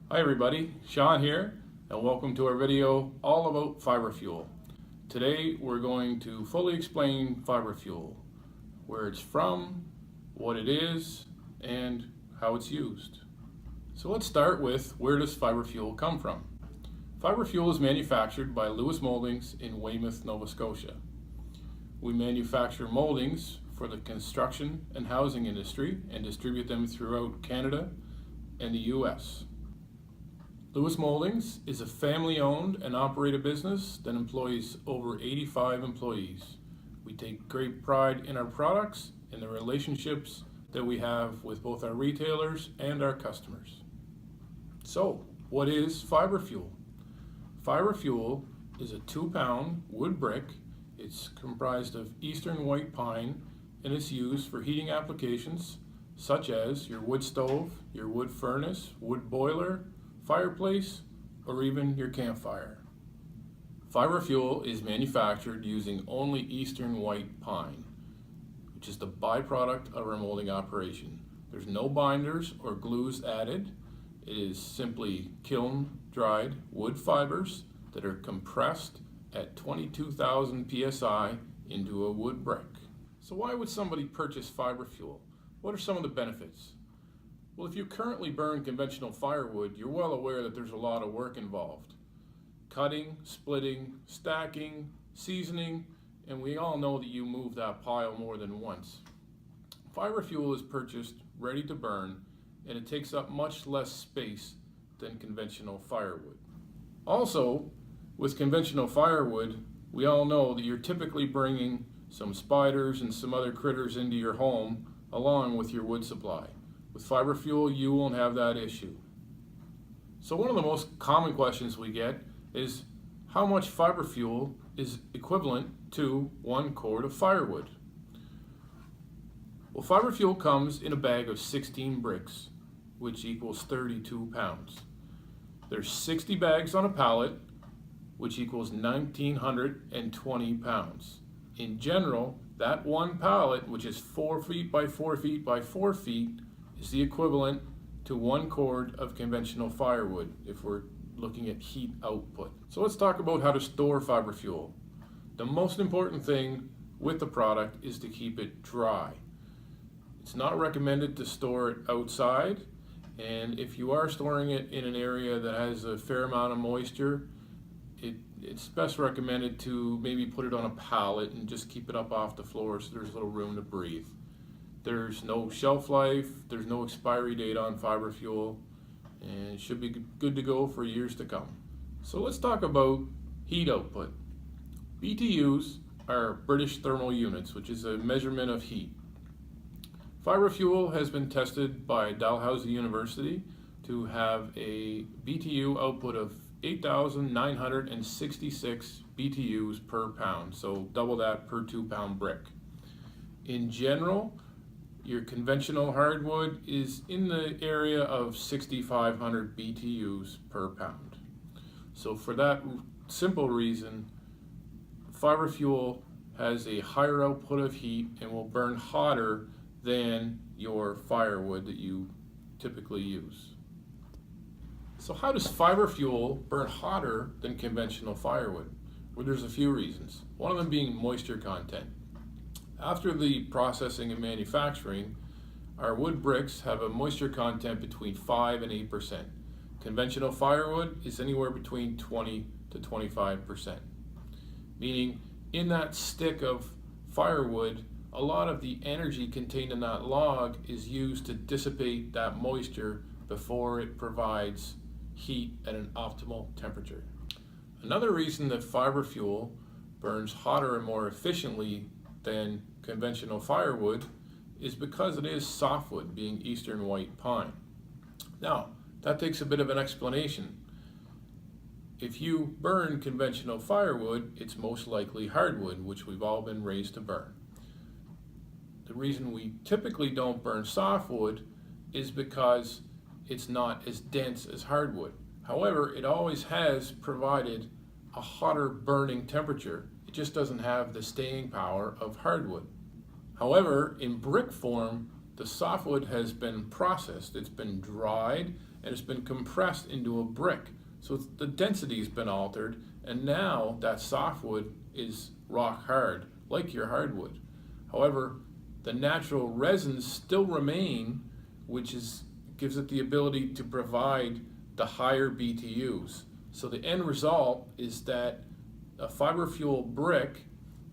Hi everybody, Sean here, and welcome to our video all about fiber fuel. Today we're going to fully explain fiber fuel, where it's from, what it is, and how it's used. So let's start with, where does fiber fuel come from? Fiber fuel is manufactured by Lewis Moldings in Weymouth, Nova Scotia. We manufacture moldings for the construction and housing industry and distribute them throughout Canada and the US. Lewis Moldings is a family-owned and operated business that employs over 85 employees. We take great pride in our products and the relationships that we have with both our retailers and our customers. So, what is fiber fuel? Fiber fuel is a 2-pound wood brick. It's comprised of eastern white pine, and it's used for heating applications such as your wood stove, your wood furnace, wood boiler, fireplace, or even your campfire. Fiber fuel is manufactured using only eastern white pine, which is the byproduct of our molding operation. There's no binders or glues added. It is simply kiln dried wood fibers that are compressed at 22,000 psi into a wood brick. So why would somebody purchase fiber fuel? What are some of the benefits? Well, if you currently burn conventional firewood, you're well aware that there's a lot of work involved. Cutting, splitting, stacking, seasoning, and we all know that you move that pile more than once. Fiber fuel is purchased ready to burn, and it takes up much less space than conventional firewood. Also, with conventional firewood, we all know that you're typically bringing some spiders and some other critters into your home along with your wood supply. With fiber fuel, you won't have that issue. So one of the most common questions we get is, how much fiber fuel is equivalent to 1 cord of firewood? Well, fiber fuel comes in a bag of 16 bricks, which equals 32 pounds. There's 60 bags on a pallet, which equals 1,920 pounds. In general, that one pallet, which is 4 feet by 4 feet by 4 feet, is the equivalent to 1 cord of conventional firewood if we're looking at heat output. So let's talk about how to store fiber fuel. The most important thing with the product is to keep it dry. It's not recommended to store it outside, and if you are storing it in an area that has a fair amount of moisture, it's best recommended to maybe put it on a pallet and just keep it up off the floor so there's a little room to breathe. There's no shelf life, there's no expiry date on fiber fuel, and it should be good to go for years to come. So let's talk about heat output. BTUs are British thermal units, which is a measurement of heat. Fiber fuel has been tested by Dalhousie University to have a BTU output of 8,966 BTUs per pound, so double that per 2-pound brick. In general, your conventional hardwood is in the area of 6,500 BTUs per pound. So for that simple reason, fiber fuel has a higher output of heat and will burn hotter than your firewood that you typically use. So how does fiber fuel burn hotter than conventional firewood? Well, there's a few reasons. One of them being moisture content. After the processing and manufacturing, our wood bricks have a moisture content between 5 and 8%. Conventional firewood is anywhere between 20 to 25%. Meaning, in that stick of firewood, a lot of the energy contained in that log is used to dissipate that moisture before it provides heat at an optimal temperature. Another reason that fiber fuel burns hotter and more efficiently than conventional firewood is because it is softwood, being eastern white pine. Now, that takes a bit of an explanation. If you burn conventional firewood, it's most likely hardwood, which we've all been raised to burn. The reason we typically don't burn softwood is because it's not as dense as hardwood. However, it always has provided a hotter burning temperature. It just doesn't have the staying power of hardwood. However, in brick form, the softwood has been processed. It's been dried and it's been compressed into a brick. So the density's been altered, and now that softwood is rock hard, like your hardwood. However, the natural resins still remain, which gives it the ability to provide the higher BTUs. So the end result is that a fiber fuel brick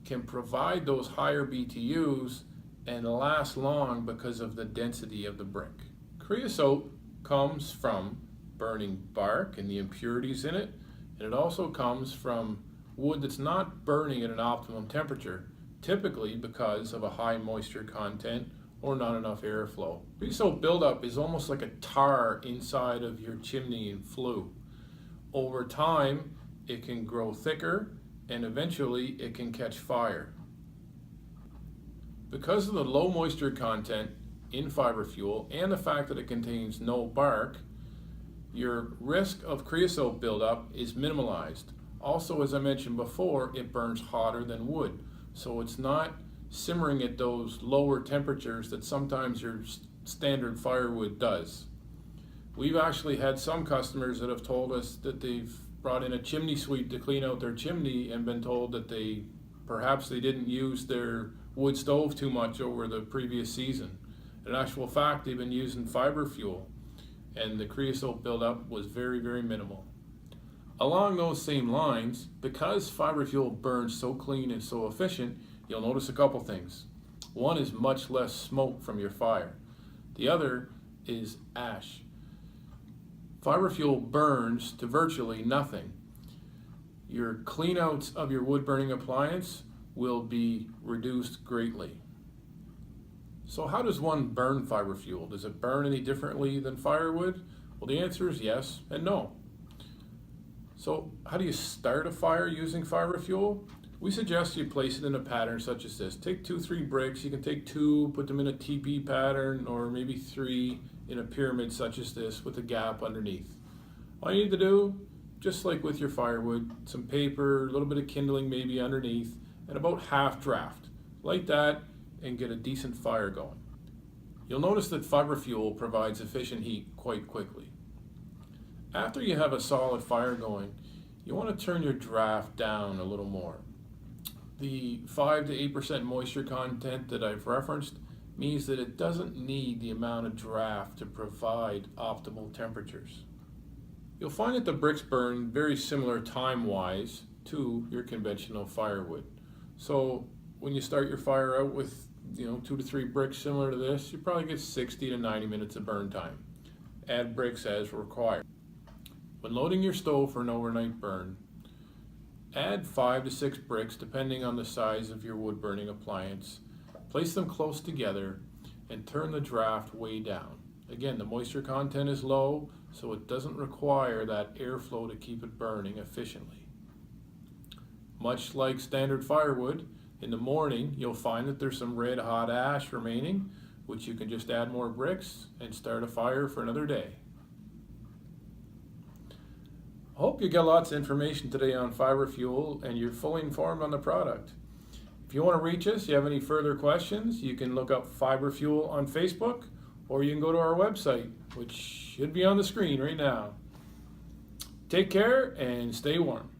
can provide those higher BTUs and last long because of the density of the brick. Creosote comes from burning bark and the impurities in it, and it also comes from wood that's not burning at an optimum temperature, typically because of a high moisture content or not enough airflow. Creosote buildup is almost like a tar inside of your chimney and flue. Over time, it can grow thicker and eventually it can catch fire. Because of the low moisture content in fiber fuel and the fact that it contains no bark, your risk of creosote buildup is minimalized. Also, as I mentioned before, it burns hotter than wood, so it's not simmering at those lower temperatures that sometimes your standard firewood does. We've actually had some customers that have told us that they've brought in a chimney sweep to clean out their chimney and been told that perhaps they didn't use their wood stove too much over the previous season. In actual fact, they've been using fiber fuel, and the creosote buildup was very, very minimal. Along those same lines, because fiber fuel burns so clean and so efficient, you'll notice a couple things. One is much less smoke from your fire. The other is ash. Fiber fuel burns to virtually nothing. Your cleanouts of your wood burning appliance will be reduced greatly. So how does one burn fiber fuel? Does it burn any differently than firewood? Well, the answer is yes and no. So how do you start a fire using fiber fuel? We suggest you place it in a pattern such as this. Take 2-3 bricks. You can take 2, put them in a teepee pattern, or maybe 3 in a pyramid such as this with a gap underneath. All you need to do, just like with your firewood, some paper, a little bit of kindling maybe underneath, and about half draft. Light that and get a decent fire going. You'll notice that fiber fuel provides efficient heat quite quickly. After you have a solid fire going, you want to turn your draft down a little more. The 5 to 8% moisture content that I've referenced means that it doesn't need the amount of draft to provide optimal temperatures. You'll find that the bricks burn very similar time-wise to your conventional firewood. So when you start your fire out with 2 to 3 bricks similar to this, you probably get 60 to 90 minutes of burn time. Add bricks as required. When loading your stove for an overnight burn, add 5 to 6 bricks depending on the size of your wood burning appliance. Place them close together and turn the draft way down. Again, the moisture content is low, so it doesn't require that airflow to keep it burning efficiently. Much like standard firewood, in the morning you'll find that there's some red hot ash remaining, which you can just add more bricks and start a fire for another day. I hope you got lots of information today on fiber fuel and you're fully informed on the product. If you want to reach us, you have any further questions, you can look up Fiber Fuel on Facebook, or you can go to our website, which should be on the screen right now. Take care and stay warm.